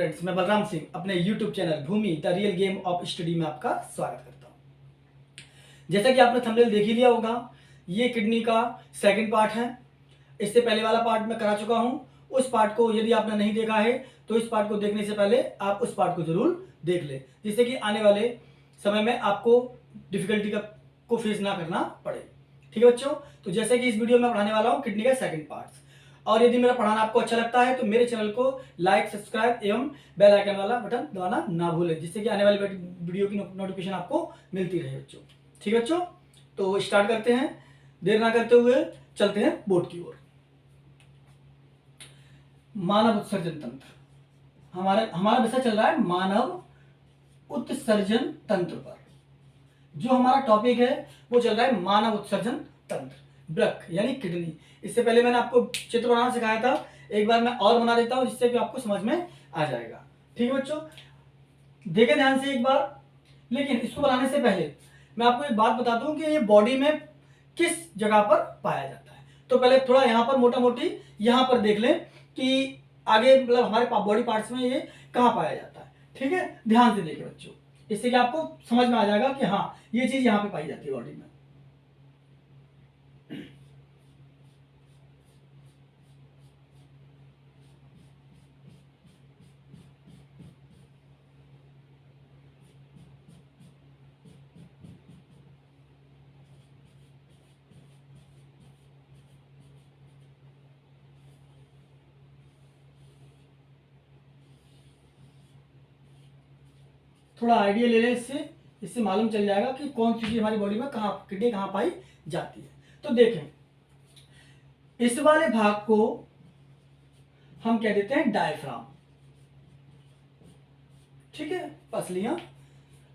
Friends, मैं बलराम सिंह अपने YouTube channel Bhumi the real game of study में आपका स्वागत करता हूं। जैसा कि आपने थंबनेल देख ही लिया होगा, ये किडनी का सेकंड पार्ट है। इससे पहले वाला पार्ट मैं करा चुका हूं। उस पार्ट को यदि आपने नहीं देखा है तो इस पार्ट को देखने से पहले आप उस पार्ट को जरूर देख ले, जिससे कि आने वाले समय में आपको डिफिकल्टी को फेस ना करना पड़े। ठीक है बच्चों, तो जैसे कि इस वीडियो में पढ़ाने वाला हूँ किडनी का सेकंड पार्ट। और यदि मेरा पढ़ाना आपको अच्छा लगता है तो मेरे चैनल को लाइक, सब्सक्राइब एवं बेल आइकन वाला बटन दबाना ना भूलें, जिससे कि आने वाली वीडियो की नोटिफिकेशन आपको मिलती रहे बच्चों। ठीक है बच्चों, तो स्टार्ट करते हैं, देर ना करते हुए चलते हैं बोर्ड की ओर। मानव उत्सर्जन तंत्र, हमारा विषय चल रहा है मानव उत्सर्जन तंत्र पर। जो हमारा टॉपिक है वो चल रहा है मानव उत्सर्जन तंत्र, वृक्क यानी किडनी। इससे पहले मैंने आपको चित्र बनाना सिखाया था, एक बार मैं और बना देता हूं जिससे कि आपको समझ में आ जाएगा। ठीक है बच्चों, देखें ध्यान से एक बार। लेकिन इसको बनाने से पहले मैं आपको एक बात बता दूं कि ये बॉडी में किस जगह पर पाया जाता है। तो पहले थोड़ा यहाँ पर मोटा मोटी यहाँ पर देख लें कि आगे मतलब हमारे बॉडी पार्ट्स में ये कहाँ पाया जाता है। ठीक है, ध्यान से देखें बच्चों, इससे कि आपको समझ में आ जाएगा कि हाँ ये चीज यहाँ पे पाई जाती है बॉडी में। थोड़ा आइडिया ले लें इससे, इससे मालूम चल जाएगा कि कौन सी चीज हमारी बॉडी में कहाँ, किडनी कहाँ पाई जाती है। तो देखें, इस वाले भाग को हम कह देते हैं डायफ्राम। ठीक है, पसलियां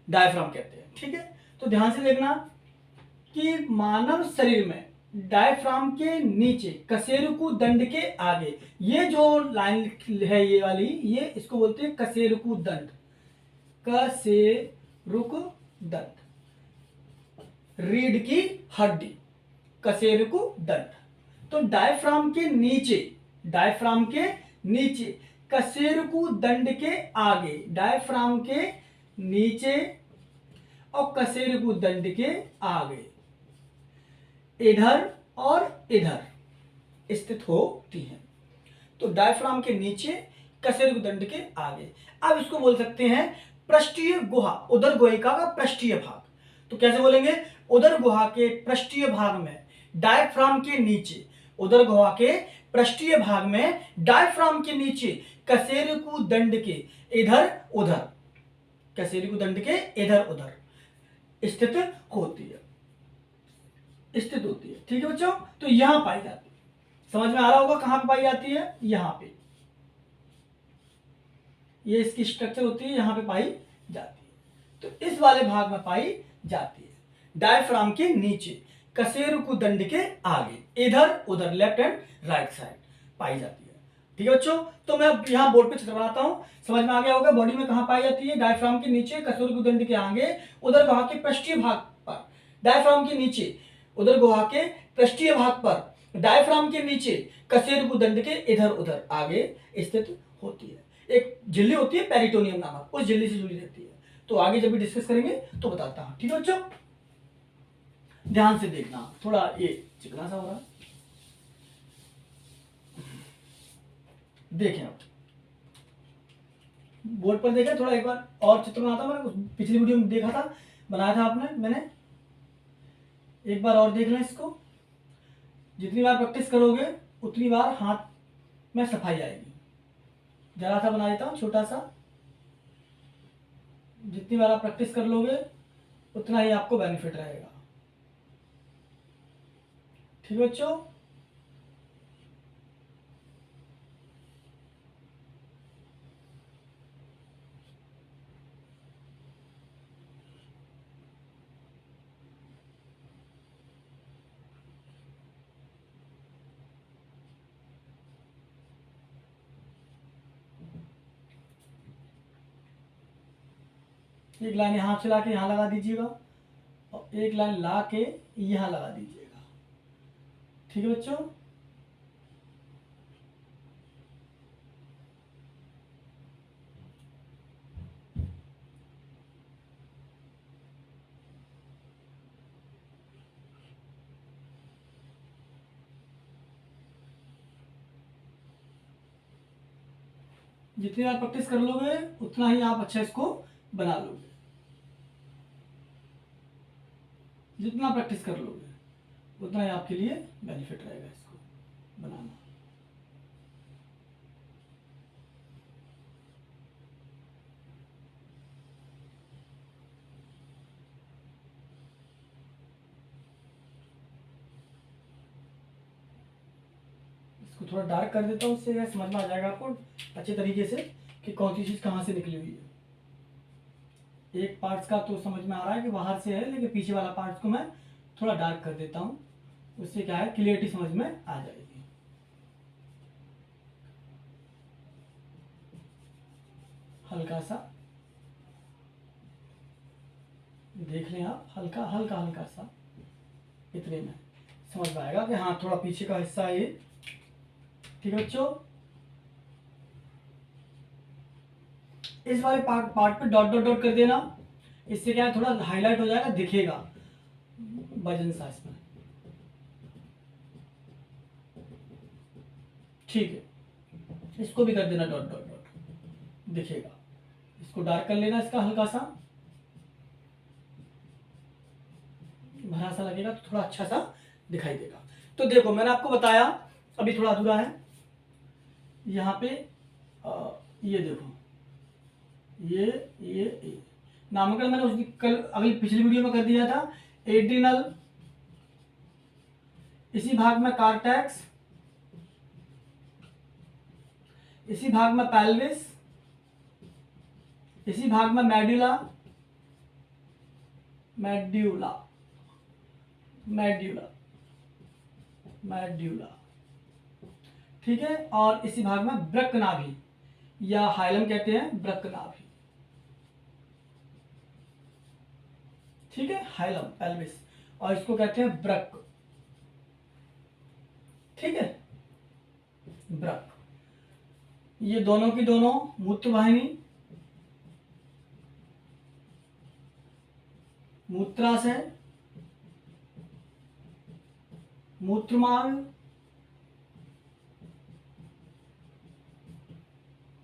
डायफ्राम कहते हैं। ठीक है, तो ध्यान से देखना कि मानव शरीर में डायफ्राम के नीचे कशेरुकु दंड के आगे, ये जो लाइन है ये वाली, ये इसको बोलते हैं कशेरुकु दंड। कशेरुकु दंड, रीढ़ की हड्डी, कशेरुकु दंड। तो डायफ्राम के नीचे, डायफ्राम के नीचे कशेरुकु दंड के आगे, डायफ्राम के नीचे और कशेरुकु दंड के आगे, इधर और इधर स्थित होती है। तो डायफ्राम के नीचे, कशेरुकु दंड के आगे। अब इसको बोल सकते हैं पृष्ठीय गुहा, उदर गुहिका का पृष्ठीय भाग। तो कैसे बोलेंगे? उदर गुहा के पृष्ठीय भाग में डायफ्राम के नीचे, उदर गुहा के पृष्ठीय भाग में डायफ्राम के नीचे कशेरुकु दंड के इधर उधर, कशेरुकु दंड के इधर उधर स्थित होती है, स्थित होती है। ठीक है बच्चों, तो यहां पाई जाती है। समझ में आ रहा होगा कहां पर पाई जाती है? यहां पे, ये इसकी स्ट्रक्चर होती है, यहां पे पाई जाती है। तो इस वाले भाग में पाई जाती है, डायफ्राम के नीचे कशेरुकु दंड के आगे, इधर उधर, लेफ्ट एंड राइट साइड पाई जाती है। ठीक है बच्चों, तो मैं अब यहां बोर्ड पे चित्र बनाता हूं, समझ में आ गया होगा बॉडी में कहां पाई जाती है? डायफ्राम के नीचे, कशेरुकु दंड के आगे, उदर गुहा के पृष्ठीय भाग पर। डायफ्राम के नीचे, उदर गुहा के पृष्ठीय भाग पर, डायफ्राम के नीचे कशेरुकु दंड के इधर उधर आगे स्थित होती है। एक झिल्ली होती है पेरिटोनियम नामक, उस झिल्ली से जुड़ी रहती है। तो आगे जब भी डिस्कस करेंगे तो बताता हूं। ठीक है बच्चों, ध्यान से देखना, थोड़ा ये चिकना सा हो रहा है, देखें आप बोर्ड पर देखें। थोड़ा एक बार और चित्र बनाता हूं, मैंने पिछली वीडियो में देखा था, बनाया था आपने, मैंने एक बार और देख लें इसको। जितनी बार प्रैक्टिस करोगे उतनी बार हाथ में सफाई आएगी। जरा सा बना देता हूं, छोटा सा। जितनी बार आप प्रैक्टिस कर लोगे उतना ही आपको बेनिफिट रहेगा। ठीक है बच्चों, एक लाइन यहां से लाके यहां लगा दीजिएगा और एक लाइन ला के यहां लगा दीजिएगा। ठीक है बच्चों, जितनी आप प्रैक्टिस कर लोगे उतना ही आप अच्छा इसको बना लोगे। जितना प्रैक्टिस कर लोगे उतना ही आपके लिए बेनिफिट रहेगा इसको बनाना। इसको थोड़ा डार्क कर देता हूँ, उससे समझ में आ जाएगा आपको अच्छे तरीके से कि कौन सी चीज़ कहाँ से निकली हुई है। एक पार्ट्स का तो समझ में आ रहा है कि बाहर से है, लेकिन पीछे वाला पार्ट्स को मैं थोड़ा डार्क कर देता हूँ, उससे क्या है क्लियरिटी समझ में आ जाएगी। हल्का सा देख लें आप, हल्का हल्का हल्का सा, इतने में समझ में आएगा कि हाँ थोड़ा पीछे का हिस्सा है ये। ठीक है बच्चों, इस वाले पार्ट पे डॉट डॉट डॉट कर देना, इससे क्या है थोड़ा हाईलाइट हो जाएगा, दिखेगा वजन सा इसमें। ठीक है, इसको भी कर देना डॉट डॉट डॉट, दिखेगा। इसको डार्क कर लेना, इसका हल्का सा भरा सा लगेगा तो थोड़ा अच्छा सा दिखाई देगा। तो देखो मैंने आपको बताया, अभी थोड़ा अधूरा है यहाँ पे। ये देखो ये नामकरण मैंने उस कल अगली पिछली वीडियो में कर दिया था। एड्रिनल, इसी भाग में कार्टेक्स, इसी भाग में पेल्विस, इसी भाग में मेड्यूला मेड्यूला मेड्यूला मेड्यूला ठीक है, और इसी भाग में वृक्कनाभि या हाइलम कहते हैं, वृक्कनाभि। ठीक है, हाइलम पेल्विस, और इसको कहते हैं वृक्क। ठीक है, वृक्क। ये दोनों की दोनों मूत्रवाहिनी, मूत्राशय, मूत्रमार्ग,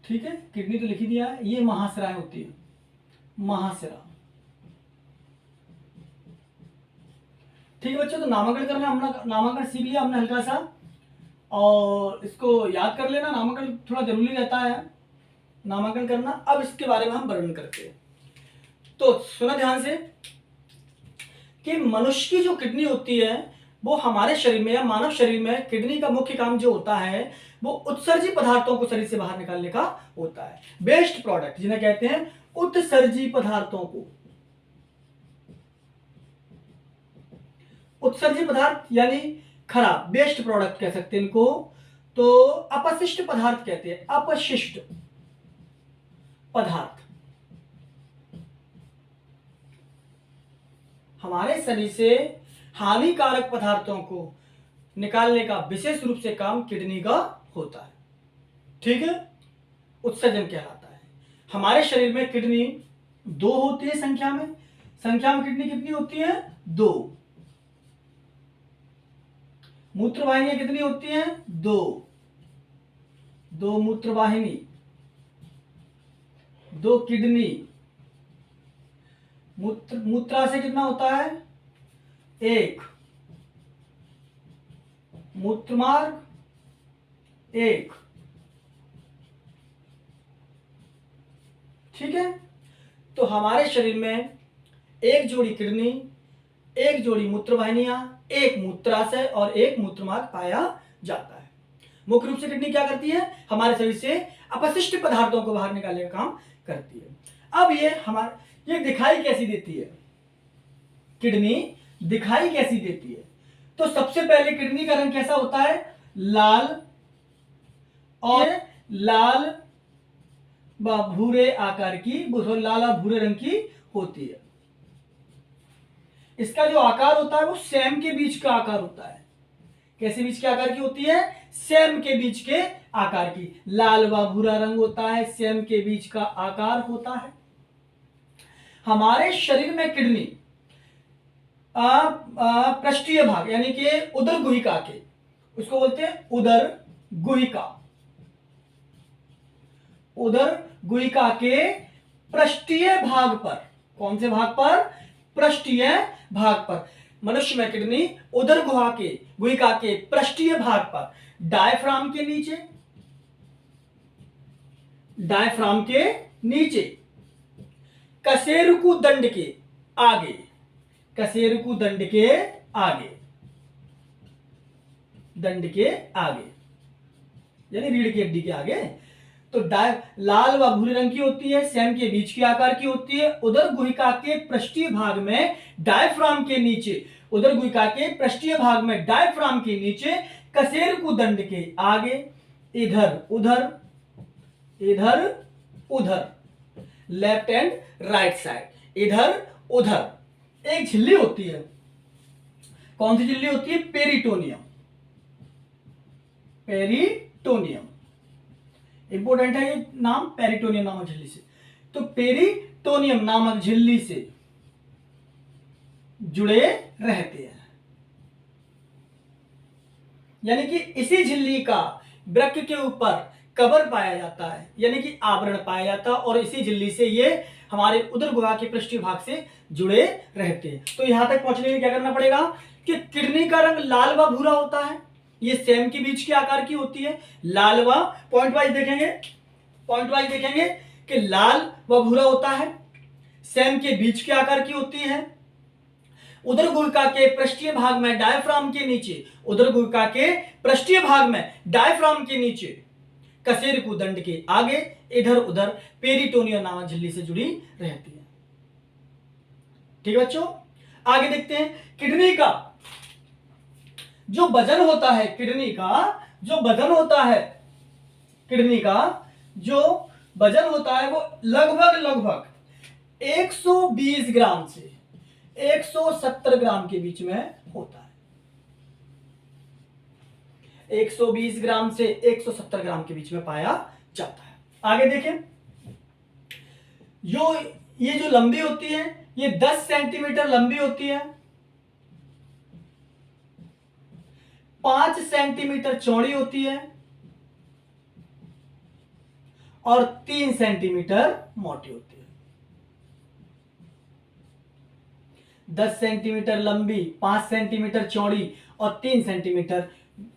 ठीक है, किडनी तो लिख ही दिया है। ये महाशिराएं होती है, महाशिरा। ठीक है बच्चों, तो नामांकन करना हमने नामांकन सीख लिया हमने हल्का सा, और इसको याद कर लेना, नामांकन थोड़ा जरूरी रहता है नामांकन करना। अब इसके बारे में हम वर्णन करते हैं। तो सुना ध्यान से कि मनुष्य की जो किडनी होती है वो हमारे शरीर में या मानव शरीर में किडनी का मुख्य काम जो होता है वो उत्सर्जी पदार्थों को शरीर से बाहर निकालने का होता है। वेस्ट प्रोडक्ट जिन्हें कहते हैं उत्सर्जी पदार्थों को, उत्सर्जी पदार्थ यानी खराब, वेस्ट प्रोडक्ट कह सकते हैं इनको। तो अपशिष्ट पदार्थ कहते हैं, अपशिष्ट पदार्थ हमारे शरीर से हानिकारक पदार्थों को निकालने का विशेष रूप से काम किडनी का होता है। ठीक है, उत्सर्जन कहलाता है। हमारे शरीर में किडनी दो होती है संख्या में किडनी कितनी होती है? दो। मूत्रवाहिनियां कितनी होती हैं? दो। दो मूत्रवाहिनी, दो किडनी। मूत्राशय कितना होता है? एक। मूत्रमार्ग एक। ठीक है, तो हमारे शरीर में एक जोड़ी किडनी, एक जोड़ी मूत्रवाहिनियां, एक मूत्राशय और एक मूत्रमार्ग पाया जाता है। मुख्य रूप से किडनी क्या करती है? हमारे शरीर से अपशिष्ट पदार्थों को बाहर निकालने का काम करती है। अब ये दिखाई कैसी देती है? किडनी दिखाई कैसी देती है? तो सबसे पहले किडनी का रंग कैसा होता है? लाल, और लाल व भूरे आकार की, लाल और भूरे रंग की होती है। इसका जो आकार होता है वो सेम के बीच का आकार होता है। कैसे बीच के आकार की होती है? सेम के बीच के आकार की। लाल व भूरा रंग होता है, सेम के बीच का आकार होता है। हमारे शरीर में किडनी पृष्ठीय भाग यानी कि उदर गुहिका के, उसको बोलते हैं उदर गुहिका। उदर गुहिका के पृष्ठीय भाग पर। कौन से भाग पर? पृष्ठीय भाग पर। मनुष्य में किडनी उदर गुहिका के पृष्ठीय भाग पर, डायफ्राम के नीचे, डायफ्राम के नीचे, कशेरुकु दंड के आगे, कशेरुकु दंड के आगे, दंड के आगे यानी रीढ़ की हड्डी के आगे। तो लाल व भूरे रंग की होती है, सैम के बीच के आकार की होती है, उदर गुहिका के पृष्ठीय भाग में डायफ्राम के नीचे, उदर गुहिका के पृष्ठीय भाग में डायफ्राम के नीचे, कशेरुकु दंड के आगे, इधर उधर, इधर उधर, लेफ्ट एंड राइट साइड, इधर उधर। एक झिल्ली होती है। कौन सी झिल्ली होती है? Peritoneum, peritoneum. इंपोर्टेंट है ये नाम, पेरिटोनियम नामक झिल्ली से। तो पेरिटोनियम नामक झिल्ली से जुड़े रहते हैं, यानी कि इसी झिल्ली का वृक्क के ऊपर कवर पाया जाता है, यानी कि आवरण पाया जाता है, और इसी झिल्ली से ये हमारे उदर गुहा के पृष्ठीय भाग से जुड़े रहते हैं। तो यहां तक पहुंचने के लिए क्या करना पड़ेगा कि किडनी का रंग लाल व भूरा होता है, ये सेम के बीच के आकार की होती है। लाल व पॉइंट वाइज देखेंगे, पॉइंट वाइज देखेंगे कि लाल व भूरा होता है, सेम के बीच के आकार की होती है, उदर गुहिका के पृष्ठीय भाग में डायफ्राम के नीचे, उदर गुहिका के पृष्ठीय भाग में डायफ्राम के नीचे, कशेरुकु दंड के आगे, इधर उधर पेरिटोनियम नामक झिल्ली से जुड़ी रहती है। ठीक है बच्चों, आगे देखते हैं। किडनी का जो वजन होता है, किडनी का जो वजन होता है, किडनी का जो वजन होता है वो लगभग 120 ग्राम से 170 ग्राम के बीच में होता है। 120 ग्राम से 170 ग्राम के बीच में पाया जाता है। आगे देखें, ये जो लंबी होती है ये 10 सेंटीमीटर लंबी होती है, 5 सेंटीमीटर चौड़ी होती है और 3 सेंटीमीटर मोटी होती है। 10 सेंटीमीटर लंबी, 5 सेंटीमीटर चौड़ी और 3 सेंटीमीटर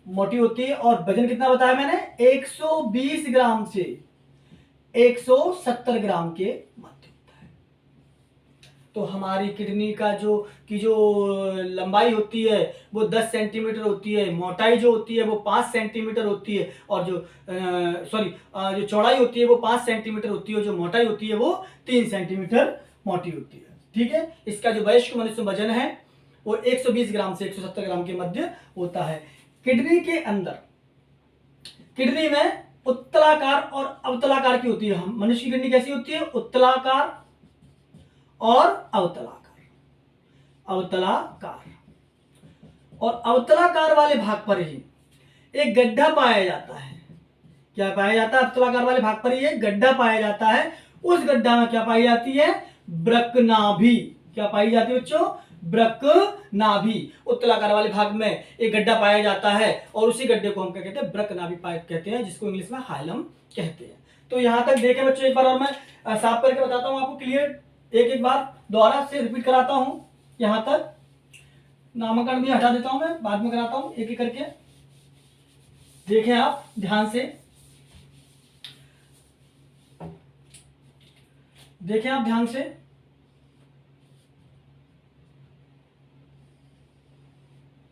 मोटी होती है। और वजन कितना बताया मैंने? 120 ग्राम से 170 ग्राम के मध्य होता है। तो हमारी किडनी का जो लंबाई होती है वो 10 सेंटीमीटर होती है, मोटाई जो होती है वो 5 सेंटीमीटर होती है, और जो चौड़ाई होती है वो 5 सेंटीमीटर होती है, और जो मोटाई होती है वो 3 सेंटीमीटर मोटी होती है। ठीक है, इसका जो वयस्क मनुष्य वजन है वो 120 ग्राम से 170 ग्राम के मध्य होता है। किडनी के अंदर, किडनी में उत्तलाकार और अवतलाकार की होती है। मनुष्य की किडनी कैसी होती है? उत्तलाकार और अवतलाकार, अवतलाकार। और अवतलाकार वाले भाग पर ही एक गड्ढा पाया जाता है। क्या पाया जाता है? अवतलाकार वाले भाग पर ही एक गड्ढा पाया जाता है। उस गड्ढा में क्या पाई जाती है? वृक्कनाभि। क्या पाई जाती है बच्चों? वृक्कनाभि। उत्तलाकार वाले भाग में एक गड्ढा पाया जाता है और उसी गड्ढे को हम क्या कहते हैं? वृक्कनाभि पाइप कहते हैं, जिसको इंग्लिश में हाइलम कहते हैं। तो यहां तक देखें बच्चों, एक बार और मैं साफ करके बताता हूं आपको, क्लियर एक बार दोबारा से रिपीट कराता हूं। यहां तक नामकरण भी हटा देता हूं, मैं बाद में कराता हूं एक एक करके। देखें आप ध्यान से, देखें आप ध्यान से।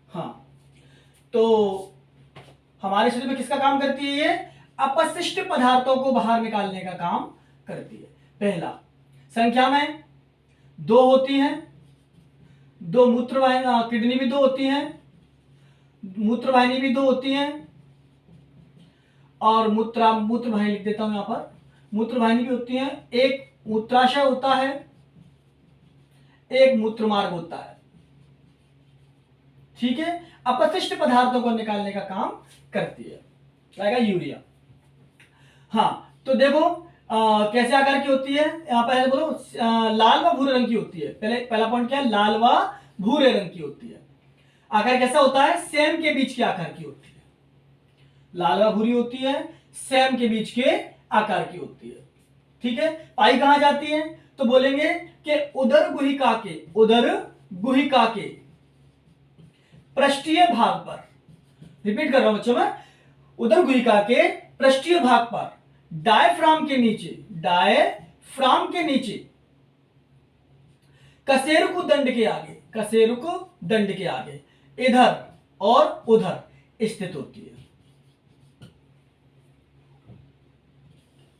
हाँ, तो हमारे शरीर में किसका काम करती है? ये अपशिष्ट पदार्थों को बाहर निकालने का काम करती है। पहला, संख्या में 2 होती हैं, 2 मूत्रवाहिनी, किडनी भी 2 होती हैं, मूत्रवाहिनी भी 2 होती हैं, और मूत्रवाहिनी लिख देता हूं यहां पर, मूत्रवाहिनी भी होती है। एक मूत्राशय होता है, एक मूत्रमार्ग होता है। ठीक है, अपशिष्ट पदार्थों को निकालने का काम करती है, लाइक यूरिया। हाँ, तो देखो कैसे आकार की होती है। यहां पर बोलो लाल व भूरे रंग की होती है। पहला पॉइंट क्या है? लाल व भूरे रंग की होती है। आकार कैसा होता है? सेम के बीच के आकार की होती है। लाल व भूरी होती है, सेम के बीच के आकार की होती है। ठीक है, पाई कहां जाती है? तो बोलेंगे कि उदर गुहिका के पृष्ठीय भाग पर, रिपीट कर रहा हूं बच्चों मैं, उदर गुहिका के पृष्ठीय भाग पर डायफ्राम के नीचे कशेरुक दंड के आगे इधर और उधर स्थित होती है,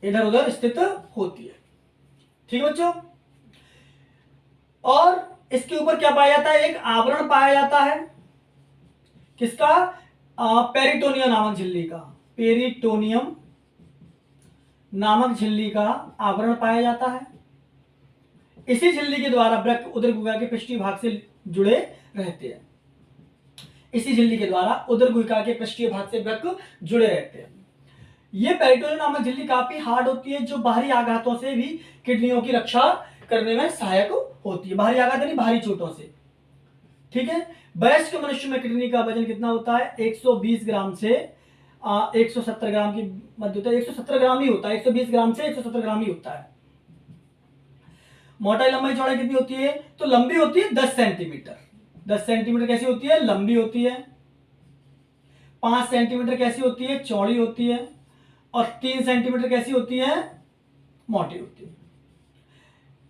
इधर उधर स्थित होती है। ठीक है बच्चों, और इसके ऊपर क्या पाया जाता है? एक आवरण पाया जाता है, किसका? पेरिटोनियम नामक झिल्ली का, पेरिटोनियम नामक झिल्ली का आवरण पाया जाता है। इसी झिल्ली के द्वारा वृक्क उदर गुहा के पृष्ठीय भाग से जुड़े रहते हैं। इसी झिल्ली के द्वारा उदर गुहा के पृष्ठीय भाग से वृक्क जुड़े रहते हैं। ये पेरिटोनियम नामक झिल्ली काफी हार्ड होती है, जो बाहरी आघातों से भी किडनियों की रक्षा करने में सहायक होती है। बाहरी आघात यानी बाहरी चोटों से। ठीक है, वयस्क मनुष्य में किडनी का वजन कितना होता है? 120 ग्राम से 170 ग्राम की मध्य होता है। 170 ग्राम ही होता है, 120 ग्राम से 170 ग्राम ही होता है। मोटाई लंबाई चौड़ाई कितनी होती है? तो लंबी होती है 10 सेंटीमीटर। 10 सेंटीमीटर कैसी होती है? लंबी होती है। 5 सेंटीमीटर कैसी होती है? चौड़ी होती है। और 3 सेंटीमीटर कैसी होती है? मोटी होती है।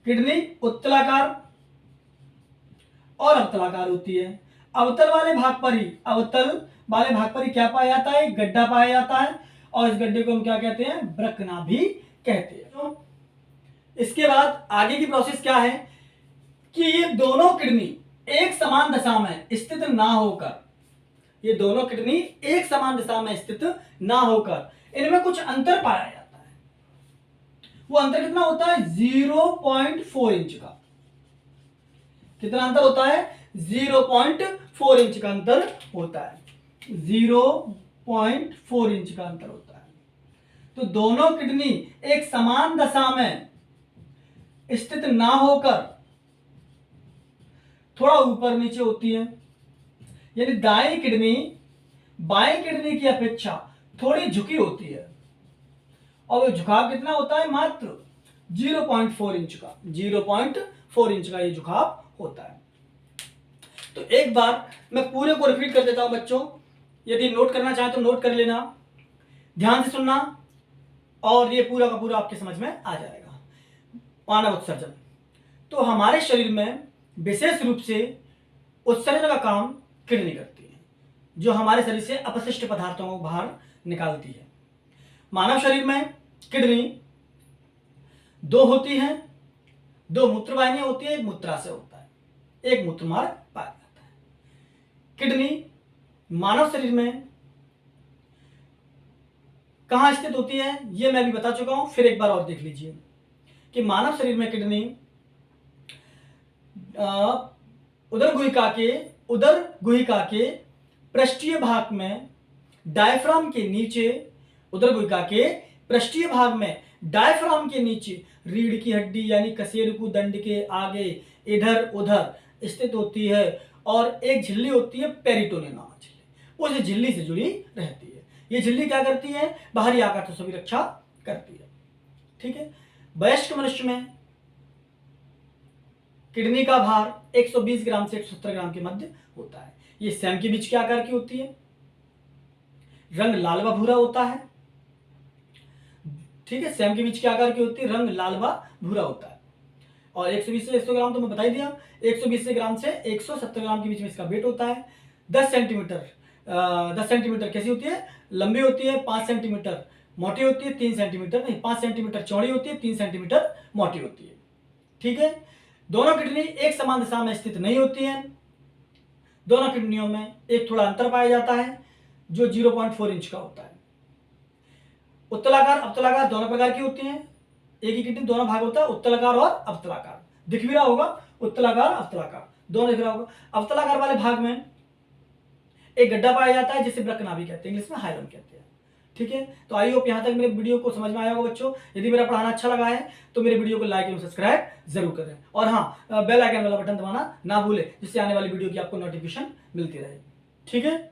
किडनी उत्तलाकार और अवतलाकार होती है। अवतल वाले भाग पर ही क्या पाया जाता है? गड्ढा पाया जाता है, और इस गड्ढे को हम क्या कहते हैं? वृक्कनाभि कहते हैं। तो इसके बाद आगे की प्रोसेस क्या है कि ये दोनों किडनी एक समान दिशा में स्थित ना होकर इनमें कुछ अंतर पाया जाता है। वो अंतर कितना होता है? 0.4 इंच का। कितना अंतर होता है? 0.4 इंच का अंतर होता है। 0.4 इंच का अंतर होता है। तो दोनों किडनी एक समान दशा में स्थित ना होकर थोड़ा ऊपर नीचे होती है, यानी दाएं किडनी बाएं किडनी की अपेक्षा थोड़ी झुकी होती है, और वो झुकाव कितना होता है? मात्र 0.4 इंच का। 0.4 इंच का ये झुकाव होता है। तो एक बार मैं पूरे को रिपीट कर देता हूं बच्चों, यदि नोट करना चाहे तो नोट कर लेना, ध्यान से सुनना, और ये पूरा का पूरा आपके समझ में आ जाएगा। मानव उत्सर्जन, तो हमारे शरीर में विशेष रूप से उत्सर्जन का काम किडनी करती है, जो हमारे शरीर से अपशिष्ट पदार्थों को बाहर निकालती है। मानव शरीर में किडनी 2 होती हैं, 2 मूत्रवाहिनियां होती है, एक मूत्राशय होता है, एक मूत्रमार्ग पाया जाता है। किडनी मानव शरीर में कहां स्थित होती है ये मैं भी बता चुका हूं, फिर एक बार और देख लीजिए कि मानव शरीर में किडनी उदर गुहिका के पृष्ठीय भाग में डायफ्राम के नीचे, उदर गुहिका के पृष्ठीय भाग में डायफ्राम के नीचे रीढ़ की हड्डी यानी कशेरुक दंड के आगे इधर उधर स्थित होती है, और एक झिल्ली होती है पेरिटोनियम नामक झिल्ली, उस झिल्ली से जुड़ी रहती है। ये झिल्ली क्या करती है? बाहरी आघातों से भी रक्षा करती है। ठीक है, वयस्क मनुष्य में किडनी का भार 120 ग्राम से 170 ग्राम के मध्य होता है। ये सैम के बीच के आकार की होती है, रंग लाल व भूरा होता है। ठीक है, सैम के बीच के आकार की होती है, रंग लाल व भूरा होता है। और 120 से 100 ग्राम तो मैं बता ही दिया, 120 से ग्राम से 170 ग्राम के बीच में इसका वेट होता है। 10 सेंटीमीटर कैसी होती है? लंबी होती है। 5 सेंटीमीटर मोटी होती है। 3 सेंटीमीटर नहीं, 5 सेंटीमीटर चौड़ी होती है, 3 सेंटीमीटर मोटी होती है। ठीक है, दोनों किडनी एक समान दिशा में स्थित नहीं होती हैं। दोनों किडनियों में एक थोड़ा अंतर पाया जाता है, जो 0.4 इंच का होता है। उत्तलाकार अवतलाकार दोनों प्रकार की होती हैं। एक ही किडनी दोनों भाग होता है, उत्तलाकार और अवतलाकार। दिख भी रहा होगा, उत्तलाकार अवतलाकार दोनों दिख रहा होगा। अवतलाकार वाले भाग में एक गड्ढा पाया जाता है, जिसे वृक्कनाभि कहते हैं, इंग्लिश में हाइलम कहते हैं। ठीक है, तो आई होप यहाँ तक मेरे वीडियो को समझ में आया होगा बच्चों। यदि मेरा पढ़ाना अच्छा लगा है तो मेरे वीडियो को लाइक एवं सब्सक्राइब जरूर करें, और हाँ, बेल आइकन वाला बटन दबाना ना भूलें, जिससे आने वाली वीडियो की आपको नोटिफिकेशन मिलती रहे। ठीक है।